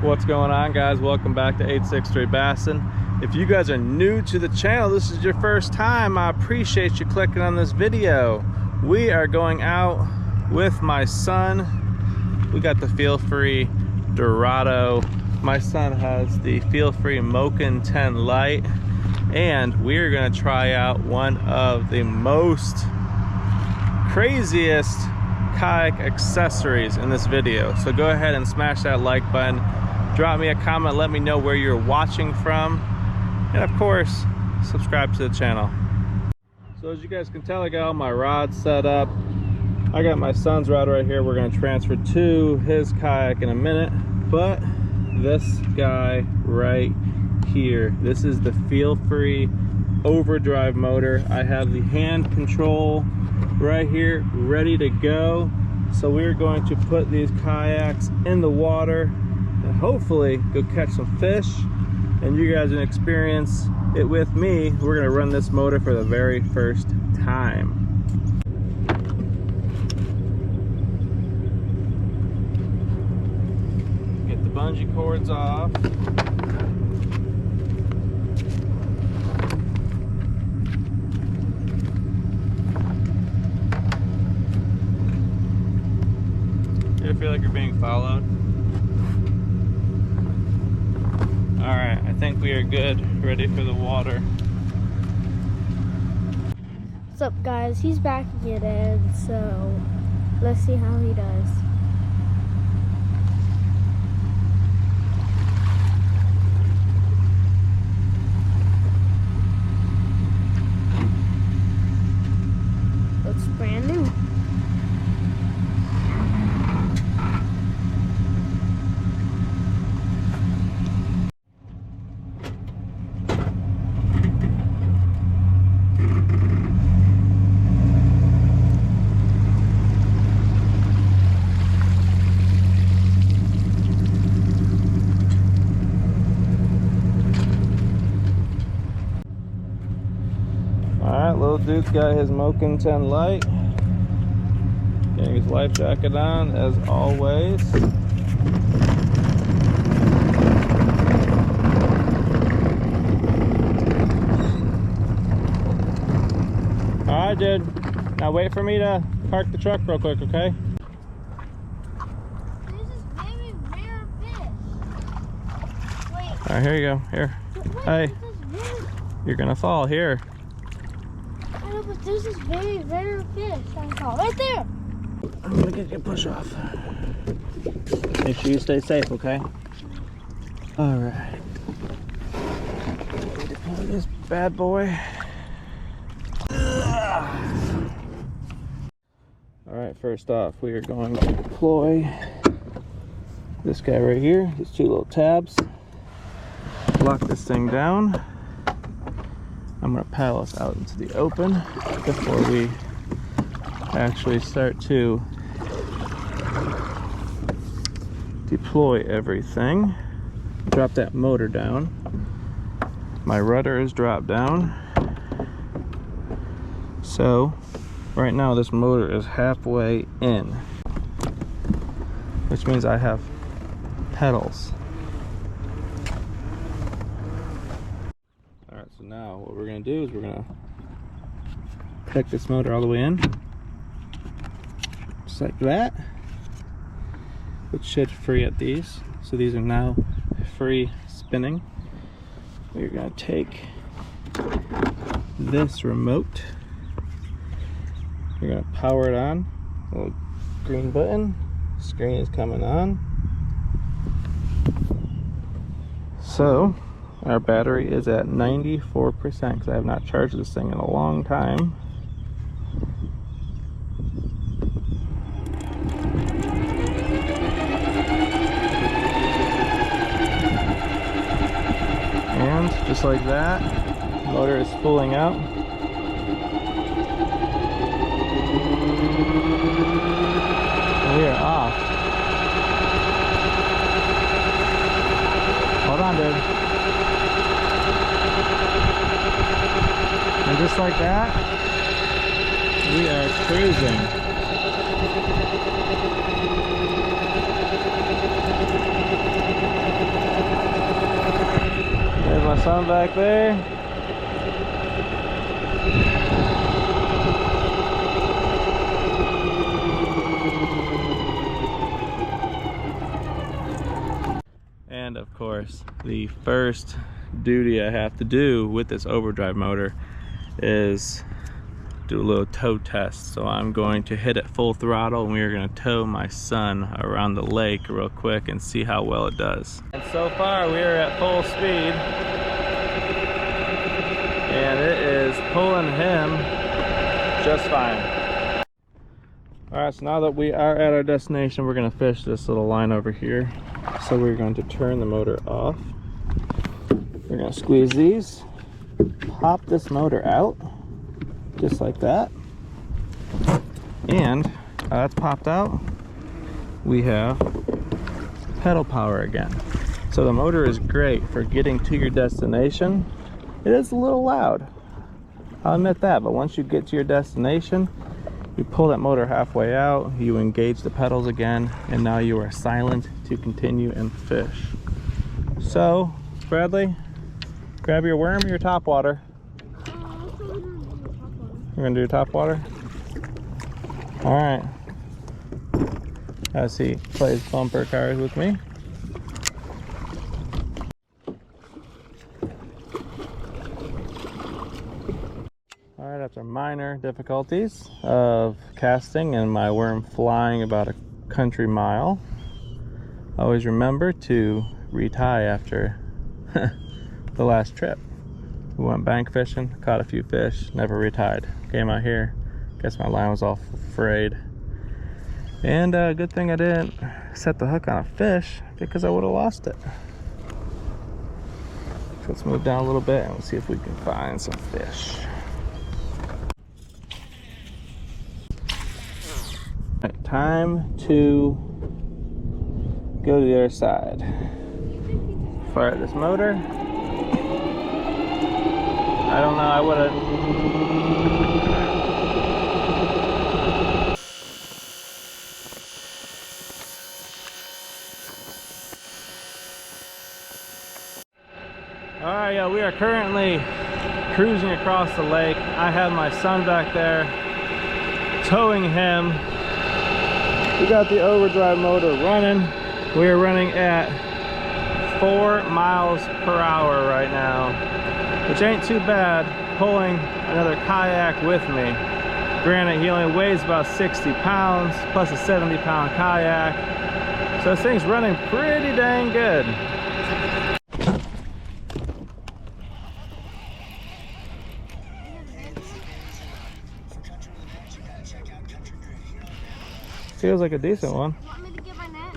What's going on, guys? Welcome back to 863 Bassin. If you guys are new to the channel, this is your first time, I appreciate you clicking on this video. We are going out with my son. We got the Feelfree Dorado. My son has the Feelfree Moken 10 Lite, and we're gonna try out one of the most craziest kayak accessories in this video. So go ahead and smash that like button, drop me a comment, let me know where you're watching from, and of course subscribe to the channel. So as you guys can tell, I got all my rods set up. I got my son's rod right here. We're going to transfer to his kayak in a minute, but this guy right here, this is the Feelfree overdrive motor. I have the hand control right here ready to go. So we're going to put these kayaks in the water and hopefully go catch some fish, and you guys can experience it with me. We're going to run this motor for the very first time. Get the bungee cords off. You ever feel like you're being followed? Alright, I think we are good, ready for the water. What's up, guys? He's backing it in, so let's see how he does. Looks brand new. Alright, little dude's got his Moken 10 Lite. Getting his life jacket on, as always. Alright, dude. Now wait for me to park the truck real quick, okay? This is very rare fish. Wait. Alright, here you go. Here. Hey. You're gonna fall. Here. I know, but this is very rare fish. I saw right there. I'm gonna get you a push off. Make sure you stay safe, okay? Alright. Deploy this bad boy. Alright, first off, we are going to deploy this guy right here. These two little tabs. Lock this thing down. I'm going to paddle us out into the open before we actually start to deploy everything. Drop that motor down. My rudder is dropped down. So right now this motor is halfway in, which means I have pedals. Alright, so now what we're going to do is we're going to pick this motor all the way in, just like that, which should free up these. So these are now free spinning. We're going to take this remote, we're going to power it on. Little green button, screen is coming on. So our battery is at 94% because I have not charged this thing in a long time. And just like that, the motor is pulling out. And we are off. Hold on, dude. And just like that, we are cruising. Sun back there. And of course, the first duty I have to do with this overdrive motor is do a little tow test. So I'm going to hit it full throttle and we are going to tow my son around the lake real quick and see how well it does. And so far we are at full speed and it is pulling him just fine. Alright, so now that we are at our destination, we're going to fish this little line over here. So we're going to turn the motor off. We're going to squeeze these, pop this motor out, just like that. And that's popped out. We have pedal power again. So the motor is great for getting to your destination. It is a little loud, I'll admit that, but once you get to your destination, you pull that motor halfway out, you engage the pedals again, and now you are silent to continue and fish. So, Bradley, grab your worm or your top water. You're gonna do your top water? All right. As he plays bumper cars with me. All right, after minor difficulties of casting and my worm flying about a country mile, always remember to retie after the last trip. We went bank fishing, caught a few fish, never retied. Came out here, guess my line was all frayed. And good thing I didn't set the hook on a fish because I would have lost it. So let's move down a little bit and we'll see if we can find some fish. All right, time to go to the other side. Fire this motor. I don't know, I would have. All right, yeah, we are currently cruising across the lake. I have my son back there, towing him. We got the overdrive motor running. We are running at 4 miles per hour right now, which ain't too bad, pulling another kayak with me. Granted, he only weighs about 60 pounds, plus a 70-pound kayak. So this thing's running pretty dang good. Feels like a decent one. Want me to get my net?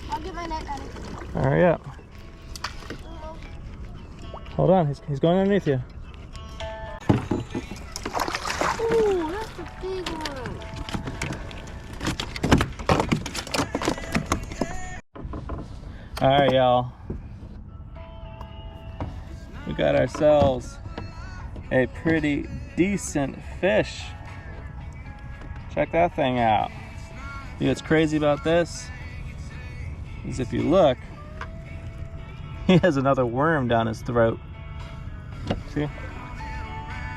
I'll get my net, Daddy. Hurry up. Hold on, he's going underneath you. Ooh, that's a big one. Alright, y'all. We got ourselves a pretty decent fish. Check that thing out. You know what's crazy about this? Is if you look, he has another worm down his throat. See?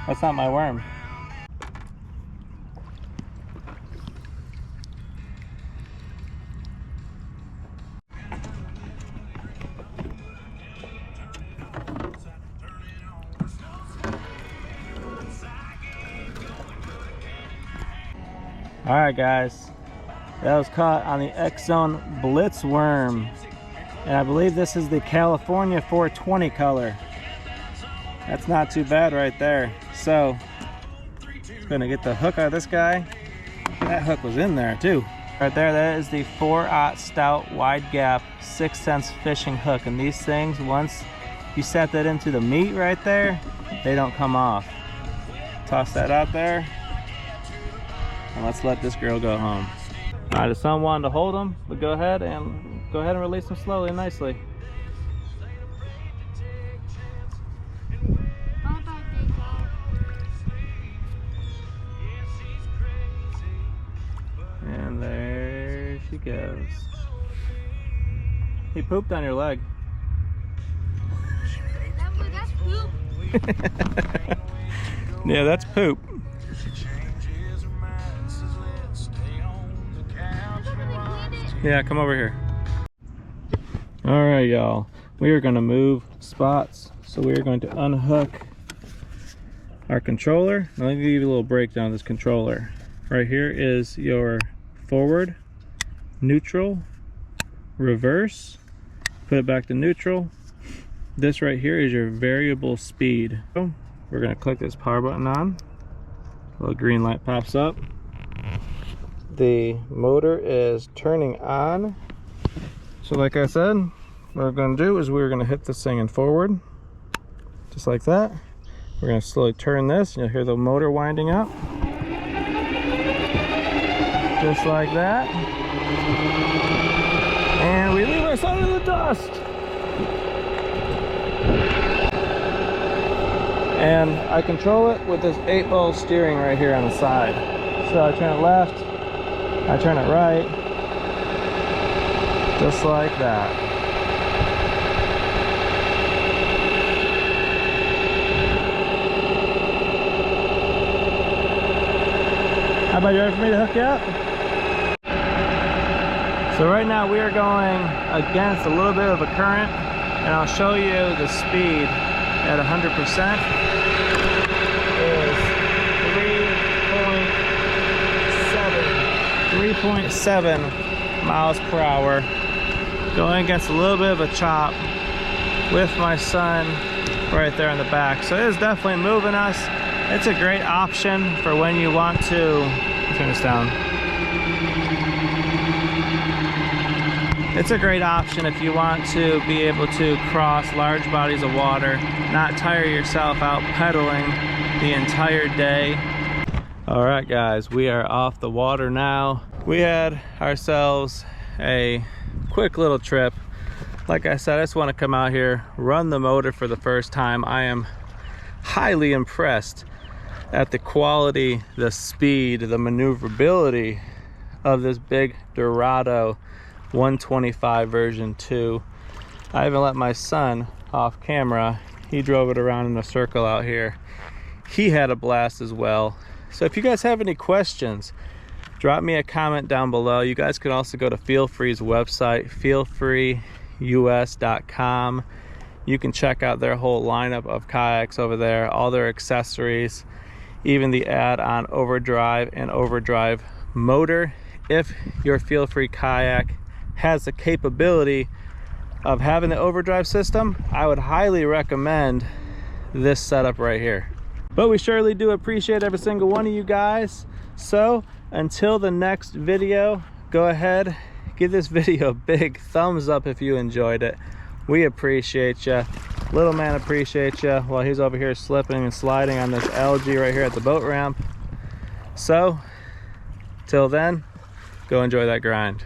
That's not my worm. All right, guys, that was caught on the X-Zone Blitz worm, and I believe this is the California 420 color. That's not too bad right there. So, gonna get the hook out of this guy. That hook was in there too. Right there, that is the 4/0 stout wide gap 6 cents fishing hook, and these things, once you set that into the meat right there, they don't come off. Toss that out there. And let's let this girl go home. All right, the son wanted to hold him, but go ahead and release him slowly and nicely. And there she goes. He pooped on your leg. Yeah, that's poop. Yeah, come over here. All right, y'all. We are gonna move spots. So we are going to unhook our controller. Now let me give you a little breakdown of this controller. Right here is your forward, neutral, reverse, put it back to neutral. This right here is your variable speed. So we're gonna click this power button on. A little green light pops up. The motor is turning on. So like I said, what we're gonna do is we're gonna hit this thing in forward, just like that. We're gonna slowly turn this, and you'll hear the motor winding up. Just like that. And we leave ourselves in the dust. And I control it with this 8-ball steering right here on the side. So I turn it left, I turn it right, just like that. How about you ready for me to hook you up? So right now we are going against a little bit of a current, and I'll show you the speed at 100%. Is 3.7 miles per hour, going against a little bit of a chop with my son right there in the back. So it is definitely moving us. It's a great option for when you want to turn this down. It's a great option if you want to be able to cross large bodies of water, not tire yourself out pedaling the entire day. All right, guys, we are off the water now. We had ourselves a quick little trip. Like I said, I just want to come out here, run the motor for the first time. I am highly impressed at the quality, the speed, the maneuverability of this big Dorado 125 version 2. I even let my son off camera. He drove it around in a circle out here. He had a blast as well. So if you guys have any questions, drop me a comment down below. You guys can also go to Feelfree's website, feelfreeus.com. You can check out their whole lineup of kayaks over there, all their accessories, even the add-on overdrive and overdrive motor. If your Feelfree kayak has the capability of having the overdrive system, I would highly recommend this setup right here. But we surely do appreciate every single one of you guys. So until the next video, go ahead, give this video a big thumbs up if you enjoyed it. We appreciate you. Little man appreciates you while he's over here slipping and sliding on this algae right here at the boat ramp. So till then, go enjoy that grind.